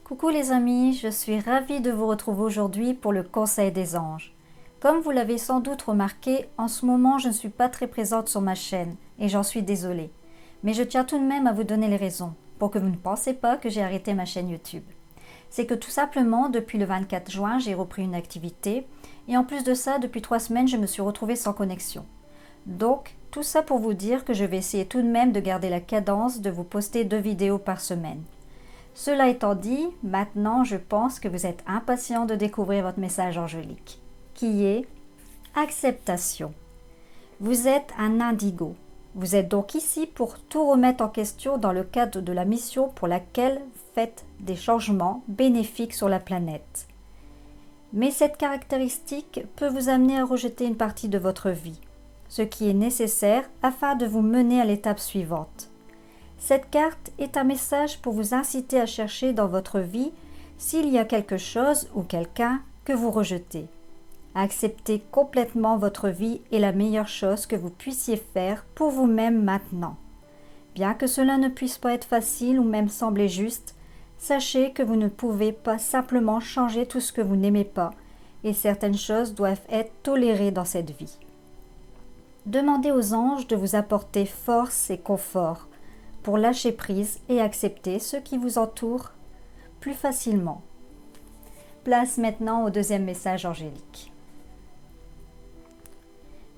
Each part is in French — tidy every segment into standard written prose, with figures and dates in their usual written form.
Coucou les amis, je suis ravie de vous retrouver aujourd'hui pour le Conseil des anges. Comme vous l'avez sans doute remarqué, en ce moment je ne suis pas très présente sur ma chaîne et j'en suis désolée. Mais je tiens tout de même à vous donner les raisons pour que vous ne pensez pas que j'ai arrêté ma chaîne YouTube. C'est que tout simplement, depuis le 24 juin, j'ai repris une activité et en plus de ça, depuis 3 semaines, je me suis retrouvée sans connexion. Donc, tout ça pour vous dire que je vais essayer tout de même de garder la cadence de vous poster 2 vidéos par semaine. Cela étant dit, maintenant je pense que vous êtes impatient de découvrir votre message angélique, qui est acceptation. Vous êtes un indigo. Vous êtes donc ici pour tout remettre en question dans le cadre de la mission pour laquelle vous faites des changements bénéfiques sur la planète. Mais cette caractéristique peut vous amener à rejeter une partie de votre vie, ce qui est nécessaire afin de vous mener à l'étape suivante. Cette carte est un message pour vous inciter à chercher dans votre vie s'il y a quelque chose ou quelqu'un que vous rejetez. Accepter complètement votre vie est la meilleure chose que vous puissiez faire pour vous-même maintenant. Bien que cela ne puisse pas être facile ou même sembler juste, sachez que vous ne pouvez pas simplement changer tout ce que vous n'aimez pas et certaines choses doivent être tolérées dans cette vie. Demandez aux anges de vous apporter force et confort pour lâcher prise et accepter ce qui vous entoure plus facilement. Place maintenant au deuxième message angélique.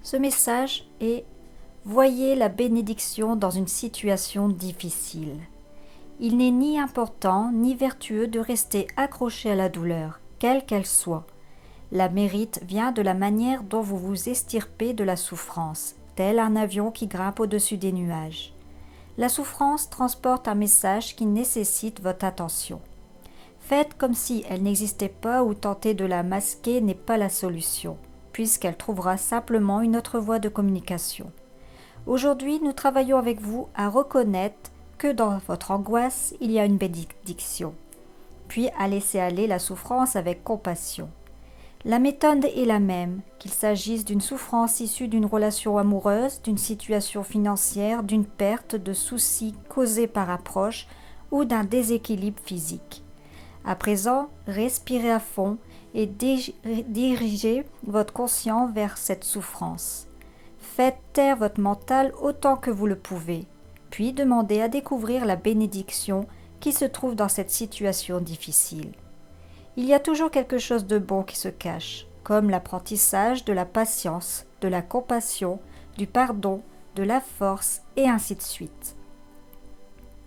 Ce message est « Voyez la bénédiction dans une situation difficile ». Il n'est ni important ni vertueux de rester accroché à la douleur, quelle qu'elle soit. La mérite vient de la manière dont vous vous extirpez de la souffrance, tel un avion qui grimpe au-dessus des nuages. La souffrance transporte un message qui nécessite votre attention. Faites comme si elle n'existait pas ou tenter de la masquer n'est pas la solution, puisqu'elle trouvera simplement une autre voie de communication. Aujourd'hui, nous travaillons avec vous à reconnaître que dans votre angoisse, il y a une bénédiction, puis à laisser aller la souffrance avec compassion. La méthode est la même, qu'il s'agisse d'une souffrance issue d'une relation amoureuse, d'une situation financière, d'une perte, de soucis causés par approche ou d'un déséquilibre physique. À présent, respirez à fond et dirigez votre conscience vers cette souffrance. Faites taire votre mental autant que vous le pouvez, puis demandez à découvrir la bénédiction qui se trouve dans cette situation difficile. Il y a toujours quelque chose de bon qui se cache, comme l'apprentissage de la patience, de la compassion, du pardon, de la force, et ainsi de suite.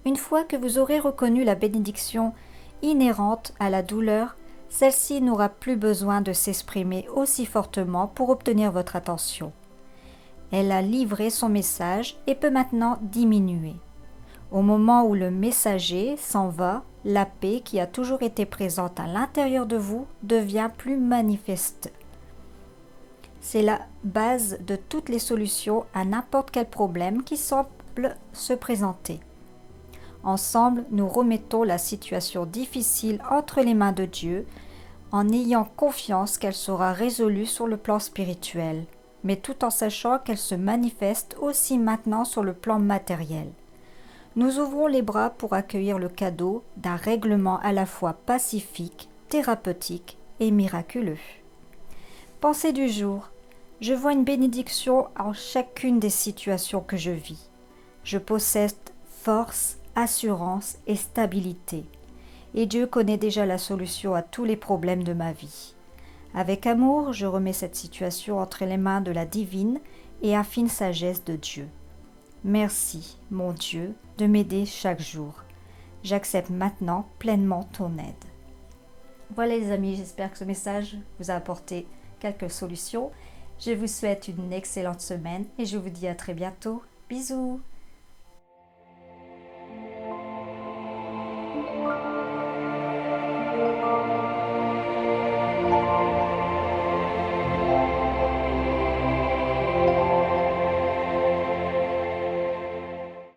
Une fois que vous aurez reconnu la bénédiction inhérente à la douleur, celle-ci n'aura plus besoin de s'exprimer aussi fortement pour obtenir votre attention. Elle a livré son message et peut maintenant diminuer. Au moment où le messager s'en va, la paix qui a toujours été présente à l'intérieur de vous devient plus manifeste. C'est la base de toutes les solutions à n'importe quel problème qui semble se présenter. Ensemble, nous remettons la situation difficile entre les mains de Dieu en ayant confiance qu'elle sera résolue sur le plan spirituel, mais tout en sachant qu'elle se manifeste aussi maintenant sur le plan matériel. Nous ouvrons les bras pour accueillir le cadeau d'un règlement à la fois pacifique, thérapeutique et miraculeux. Pensée du jour. Je vois une bénédiction en chacune des situations que je vis. Je possède force, assurance et stabilité. Et Dieu connaît déjà la solution à tous les problèmes de ma vie. Avec amour, je remets cette situation entre les mains de la divine et infine sagesse de Dieu. Merci, mon Dieu, de m'aider chaque jour. J'accepte maintenant pleinement ton aide. Voilà les amis, j'espère que ce message vous a apporté quelques solutions. Je vous souhaite une excellente semaine et je vous dis à très bientôt. Bisous!